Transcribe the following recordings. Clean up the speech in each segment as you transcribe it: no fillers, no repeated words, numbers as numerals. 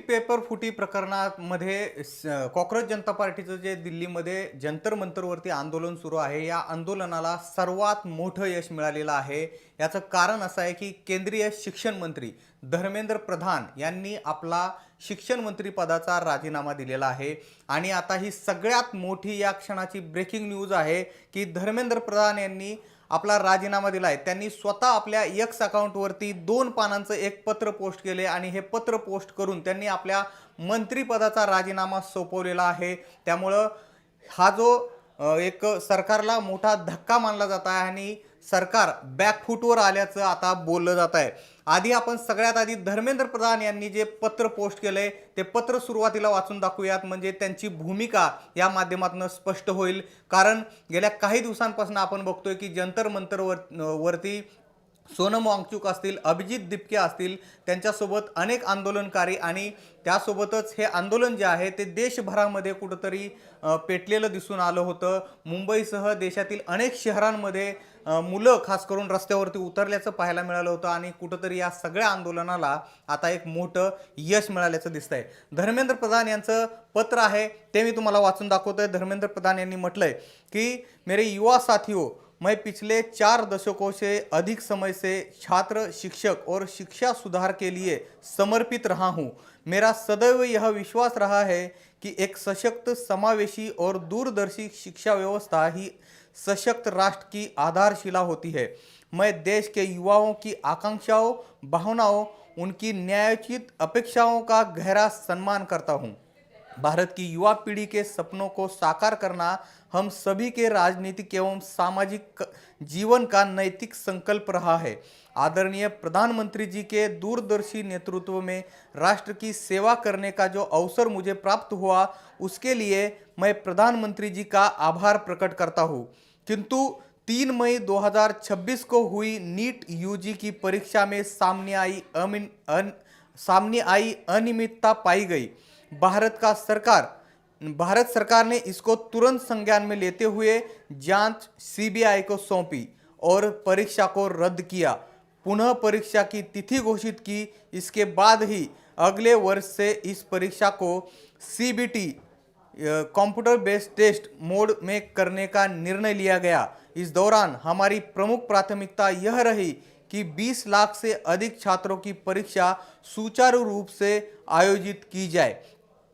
Paper फुटी प्रकरणामध्ये cockroach जनता पार्टीचं जे दिल्लीमध्ये जंतर मंतरवरती आंदोलन सुरू आहे, या आंदोलनाला सर्वात मोठं यश मिळालेलं आहे. याचं कारण असं आहे की केंद्रीय शिक्षण मंत्री धर्मेंद्र प्रधान यांनी आपला शिक्षण मंत्री पदाचा राजीनामा दिलेला आहे. आणि आता ही सगळ्यात मोठी या क्षणाची ब्रेकिंग न्यूज आहे की धर्मेंद्र प्रधान यांनी आपला राजीनामा दिलाय. त्यांनी स्वतः आपल्या एक्स अकाउंटवरती 2 पानांचं एक पत्र पोस्ट केले आणि हे पत्र पोस्ट करून त्यांनी आपल्या मंत्रिपदाचा राजीनामा सोपवलेला आहे. त्यामुळं हा जो एक सरकारला मोठा धक्का मानला जात आहे आणि सरकार बॅकफूटवर आल्याचं आता बोललं जात आहे. आधी आपण सगळ्यात आधी धर्मेंद्र प्रधान यांनी जे पत्र पोस्ट केलंय ते पत्र सुरुवातीला वाचून दाखवूयात, म्हणजे त्यांची भूमिका या माध्यमातून स्पष्ट होईल. कारण गेल्या काही दिवसांपासून आपण बघतोय की जंतर मंतर वरती सोनम वांगचुक असतील, अभिजित दिपके असतील, त्यांच्यासोबत अनेक आंदोलनकारी आणि त्यासोबतच हे आंदोलन जे आहे ते देशभरामध्ये कुठंतरी पेटलेलं दिसून आलं होतं. मुंबईसह देशातील अनेक शहरांमध्ये मुलं खास करून रस्त्यावरती उतरल्याचं पाहायला मिळालं होतं आणि कुठंतरी या सगळ्या आंदोलनाला आता एक मोठं यश मिळाल्याचं दिसतंय. धर्मेंद्र प्रधान यांचं पत्र आहे ते मी तुम्हाला वाचून दाखवतोय. धर्मेंद्र प्रधान यांनी म्हटलंय की मेरे युवा साथियों, मैं पिछले 4 दशकों से अधिक समय से छात्र, शिक्षक और शिक्षा सुधार के लिए समर्पित रहा हूँ. मेरा सदैव यह विश्वास रहा है कि एक सशक्त, समावेशी और दूरदर्शी शिक्षा व्यवस्था ही सशक्त राष्ट्र की आधारशिला होती है. मैं देश के युवाओं की आकांक्षाओं, भावनाओं, उनकी न्यायोचित अपेक्षाओं का गहरा सम्मान करता हूँ. भारत की युवा पीढ़ी के सपनों को साकार करना हम सभी के राजनीतिक एवं सामाजिक जीवन का नैतिक संकल्प रहा है. आदरणीय प्रधानमंत्री जी के दूरदर्शी नेतृत्व में राष्ट्र की सेवा करने का जो अवसर मुझे प्राप्त हुआ, उसके लिए मैं प्रधानमंत्री जी का आभार प्रकट करता हूँ. किंतु 3 मई 2026 को हुई नीट यूजी की परीक्षा में सामने आई अनियमितता पाई गई. भारत सरकार ने इसको तुरंत संज्ञान में लेते हुए जांच सीबीआई को सौंपी और परीक्षा को रद्द किया. पुनः परीक्षा की तिथि घोषित की. इसके बाद ही अगले वर्ष से इस परीक्षा को सीबीटी कंप्यूटर बेस्ड टेस्ट मोड में करने का निर्णय लिया गया. इस दौरान हमारी प्रमुख प्राथमिकता यह रही कि 20 लाख से अधिक छात्रों की परीक्षा सुचारू रूप से आयोजित की जाए.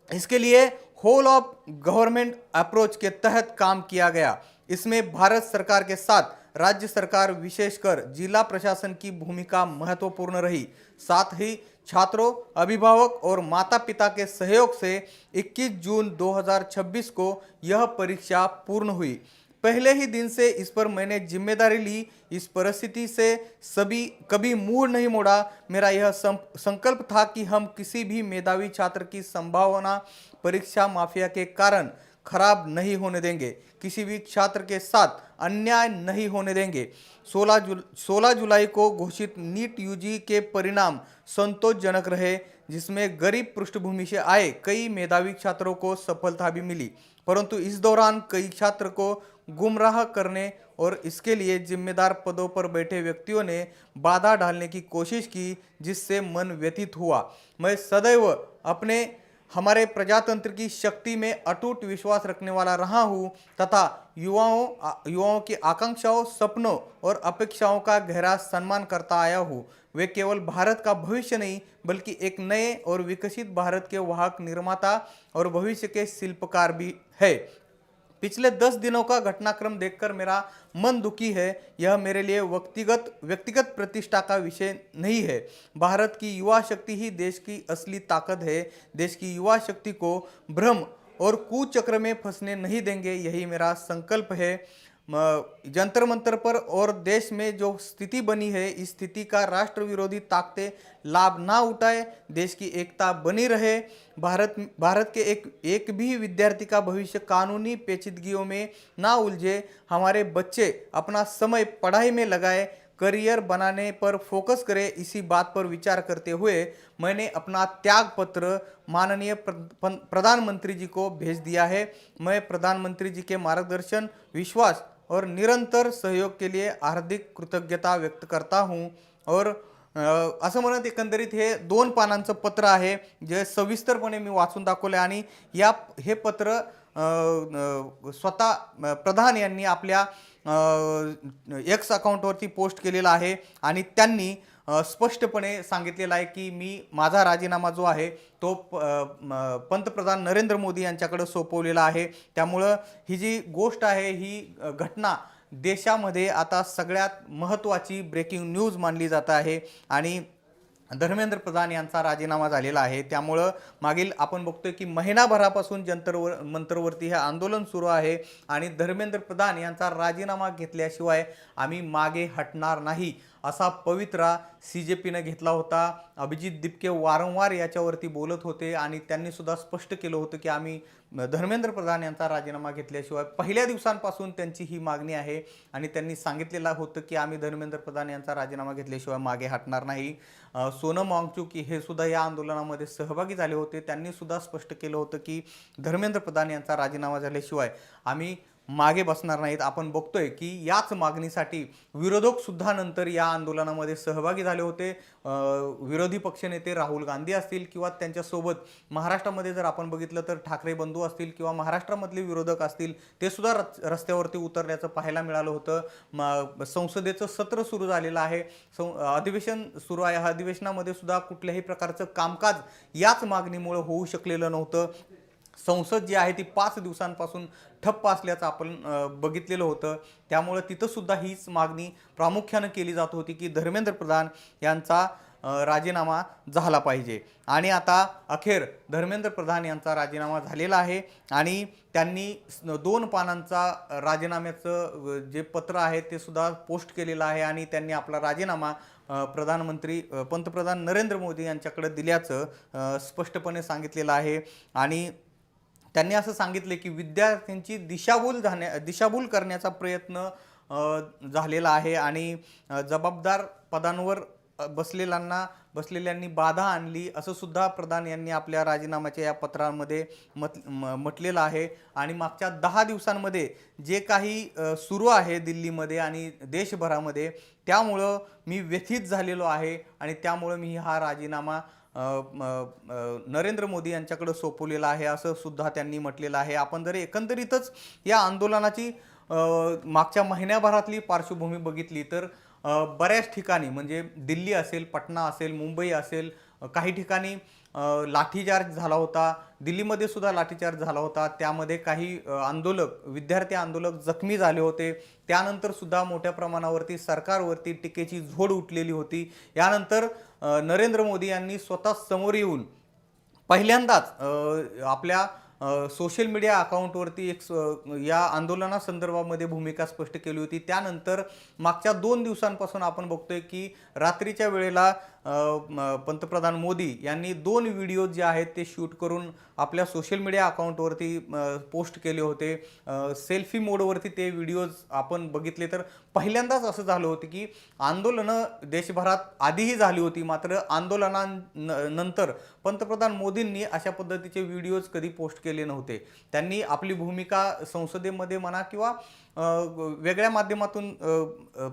इसके लिए होल ऑफ गवर्नमेंट अप्रोच के तहत काम किया गया. इसमें भारत सरकार के साथ राज्य सरकार, विशेषकर जिला प्रशासन की भूमिका महत्वपूर्ण रही. साथ ही छात्रों, अभिभावक और माता पिता के सहयोग से 21 जून 2026 को यह परीक्षा पूर्ण हुई. पहले ही दिन से इस पर मैंने जिम्मेदारी ली. इस परिस्थिति से कभी मुंह नहीं मोड़ा. मेरा यह संकल्प था कि हम किसी भी मेधावी छात्र की संभावना परीक्षा माफिया के कारण खराब नहीं होने देंगे. किसी भी छात्र के साथ अन्याय नहीं होने देंगे. 16 जुलाई को घोषित नीट यूजी के परिणाम संतोषजनक रहे, जिसमें गरीब पृष्ठभूमि से आए कई मेधावी छात्रों को सफलता भी मिली. परंतु इस दौरान कई छात्र को गुमराह करने और इसके लिए जिम्मेदार पदों पर बैठे व्यक्तियों ने बाधा डालने की कोशिश की, जिससे मन व्यथित हुआ. मैं सदैव हमारे प्रजातंत्र की शक्ति में अटूट विश्वास रखने वाला रहा हूँ तथा युवाओं की आकांक्षाओं, सपनों और अपेक्षाओं का गहरा सम्मान करता आया हूँ. वे केवल भारत का भविष्य नहीं बल्कि एक नए और विकसित भारत के वाहक, निर्माता और भविष्य के शिल्पकार भी है. पिछले 10 दिनों का घटनाक्रम देखकर मेरा मन दुखी है. यह मेरे लिए व्यक्तिगत प्रतिष्ठा का विषय नहीं है. भारत की युवा शक्ति ही देश की असली ताकत है. देश की युवा शक्ति को भ्रम और कुचक्र में फंसने नहीं देंगे, यही मेरा संकल्प है. जंतर मंतर पर और देश में जो स्थिति बनी है, इस स्थिति का राष्ट्र विरोधी ताकतें लाभ ना उठाए. देश की एकता बनी रहे. भारत के एक भी विद्यार्थी का भविष्य कानूनी पेचीदगियों में ना उलझे. हमारे बच्चे अपना समय पढ़ाई में लगाए, करियर बनाने पर फोकस करें. इसी बात पर विचार करते हुए मैंने अपना त्याग पत्र माननीय प्रधानमंत्री जी को भेज दिया है. मैं प्रधानमंत्री जी के मार्गदर्शन, विश्वास और निरंतर सहयोग के लिए हार्दिक कृतज्ञता व्यक्त करता हूं और असं म्हणत एकंदरीत हे 2 पानांचं पत्र आहे, जे सविस्तरपणे मी वाचून दाखवलं आणि हे पत्र स्वतः प्रधान यांनी आपल्या एक्स अकाउंटवरती पोस्ट केलेलं आहे आणि त्यांनी स्पष्टपणे सांगितलेलं आहे की मी माझा राजीनामा जो आहे तो पंतप्रधान नरेंद्र मोदी यांच्याकडे सोपवलेला आहे. त्यामुळं ही जी गोष्ट आहे, ही घटना देशामध्ये आता सगळ्यात महत्त्वाची ब्रेकिंग न्यूज मानली जात आहे आणि धर्मेंद्र प्रधान यांचा राजीनामा झालेला आहे. त्यामुळं मागील आपण बघतोय की महिनाभरापासून मंतरवरती हे आंदोलन सुरू आहे आणि धर्मेंद्र प्रधान यांचा राजीनामा घेतल्याशिवाय आम्ही मागे हटणार नाही असा पवित्रा CJPनं घेतला होता. अभिजित दिपके वारंवार याच्यावरती बोलत होते आणि त्यांनी सुद्धा स्पष्ट केलं होतं की आम्ही धर्मेंद्र प्रधान यांचा राजीनामा घेतल्याशिवाय पहिल्या दिवसांपासून त्यांची ही मागणी आहे आणि त्यांनी सांगितलेलं होतं की आम्ही धर्मेंद्र प्रधान यांचा राजीनामा घेतल्याशिवाय मागे हटणार नाही. सोनम वांगचुक हे सुद्धा या आंदोलनामध्ये सहभागी झाले होते. त्यांनी सुद्धा स्पष्ट केलं होतं की धर्मेंद्र प्रधान यांचा राजीनामा झाल्याशिवाय आम्ही मागे बसणार नाहीत. आपण बघतोय की याच मागणीसाठी विरोधक सुद्धा नंतर या आंदोलनामध्ये सहभागी झाले होते. विरोधी पक्षनेते राहुल गांधी असतील किंवा त्यांच्यासोबत महाराष्ट्रामध्ये जर आपण बघितलं तर ठाकरे बंधू असतील किंवा महाराष्ट्रामधले विरोधक असतील, ते सुद्धा रस्त्यावरती उतरल्याचं पाहायला मिळालं होतं. संसदेचं सत्र सुरू झालेलं आहे, अधिवेशन सुरू आहे. अधिवेशनामध्ये सुद्धा कुठल्याही प्रकारचं कामकाज याच मागणीमुळे होऊ शकलेलं नव्हतं. संसद जी आहे ती 5 दिवसांपासून ठप्प असल्याचं आपण बघितलेलं होतं. त्यामुळे तिथं सुद्धा हीच मागणी प्रामुख्याने केली जात होती की धर्मेंद्र प्रधान यांचा राजीनामा झाला पाहिजे. आणि आता अखेर धर्मेंद्र प्रधान यांचा राजीनामा झालेला आहे आणि त्यांनी 2 पानांचा राजीनाम्याचं जे पत्र आहे ते सुद्धा पोस्ट केलेलं आहे आणि त्यांनी आपला राजीनामा पंतप्रधान नरेंद्र मोदी यांच्याकडे दिल्याचं स्पष्टपणे सांगितलेलं आहे. आणि त्यांनी असं सांगितले की विद्यार्थ्यांची दिशाभूल करण्याचा प्रयत्न झालेला आहे आणि जबाबदार पदांवर बसलेल्यांनी बाधा आणली असं सुद्धा प्रधान यांनी आपल्या राजीनाम्याच्या या पत्रामध्ये म्हटलेलं आहे. आणि मागच्या 10 दिवसांमध्ये जे काही सुरू आहे दिल्लीमध्ये आणि देशभरामध्ये, त्यामुळं मी व्यथित झालेलो आहे आणि त्यामुळं मी हा राजीनामा नरेंद्र मोदी यांच्याकडे सोपवलेला आहे असं सुद्धा त्यांनी म्हटलेलं आहे. आपण जर एकंदरीतच या आंदोलनाची मागच्या महिन्याभरातली पार्श्वभूमी बघितली तर बऱ्याच ठिकाणी म्हणजे दिल्ली असेल, पटना असेल, मुंबई असेल, काही ठिकाणी लाठीचार्ज झाला होता. दिल्लीमध्ये सुद्धा लाठीचार्ज झाला होता. त्यामध्ये काही विद्यार्थी आंदोलक जखमी झाले होते. त्यानंतर सुद्धा मोठ्या प्रमाणावरती सरकारवरती टीकेची झोड उठलेली होती. यानंतर नरेंद्र मोदी यांनी स्वतः समोर येऊन पहिल्यांदाच आपल्या सोशल मीडिया अकाउंटवरती या आंदोलनासंदर्भामध्ये भूमिका स्पष्ट केली होती. त्यानंतर मागच्या 2 दिवसांपासून आपण बघतोय की रात्रीच्या वेळेला पंतप्रधान मोदी यांनी 2 व्हिडिओ जे आहेत ते शूट करून आपल्या सोशल मीडिया अकाउंटवरती पोस्ट केले होते. सेल्फी मोडवरती ते व्हिडिओज आपण बघितले तर पहिल्यांदाच असं झालं होतं की आंदोलनं देशभरात आधीही झाली होती, मात्र आंदोलनानंतर पंतप्रधान मोदींनी अशा पद्धतीचे व्हिडिओज कधी पोस्ट केले नव्हते. त्यांनी आपली भूमिका संसदेमध्ये म्हणा किंवा वेगळ्या माध्यमातून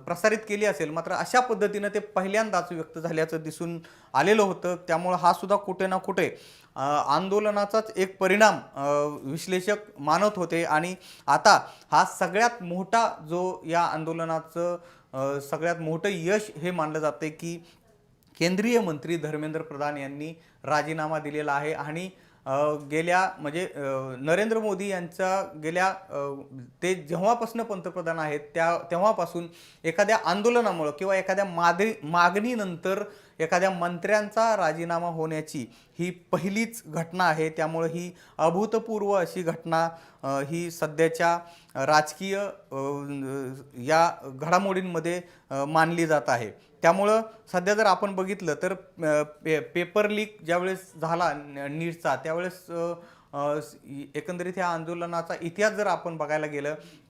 प्रसारित केली असेल, मात्र अशा पद्धतीनं ते पहिल्यांदाच व्यक्त झाल्याचं दिसून आलेलं होतं. त्यामुळे हा सुद्धा कुठे ना कुठे आंदोलनाचाच एक परिणाम विश्लेषक मानत होते. आणि आता हा सगळ्यात मोठा जो या आंदोलनाचं सगळ्यात मोठं यश हे मानलं जाते की केंद्रीय मंत्री धर्मेंद्र प्रधान यांनी राजीनामा दिलेला आहे. आणि नरेंद्र मोदी यांच्या ते जेव्हापासून पंतप्रधान आहेत तेव्हापासून एखाद्या आंदोलनामुळे किंवा एखाद्या मागणीनंतर एखाद्या मंत्र्यांचा राजीनामा होण्याची ही पहिलीच घटना आहे. त्यामुळे ही अभूतपूर्व अशी घटना ही सध्याच्या राजकीय या घडामोडींमध्ये मानली जात आहे. त्यामुळं सध्या जर आपण बघितलं तर पेपर लीक ज्यावेळेस झाला नीटचा, त्यावेळेस एकंदरीत ह्या आंदोलनाचा इतिहास जर आपण बघायला गेलं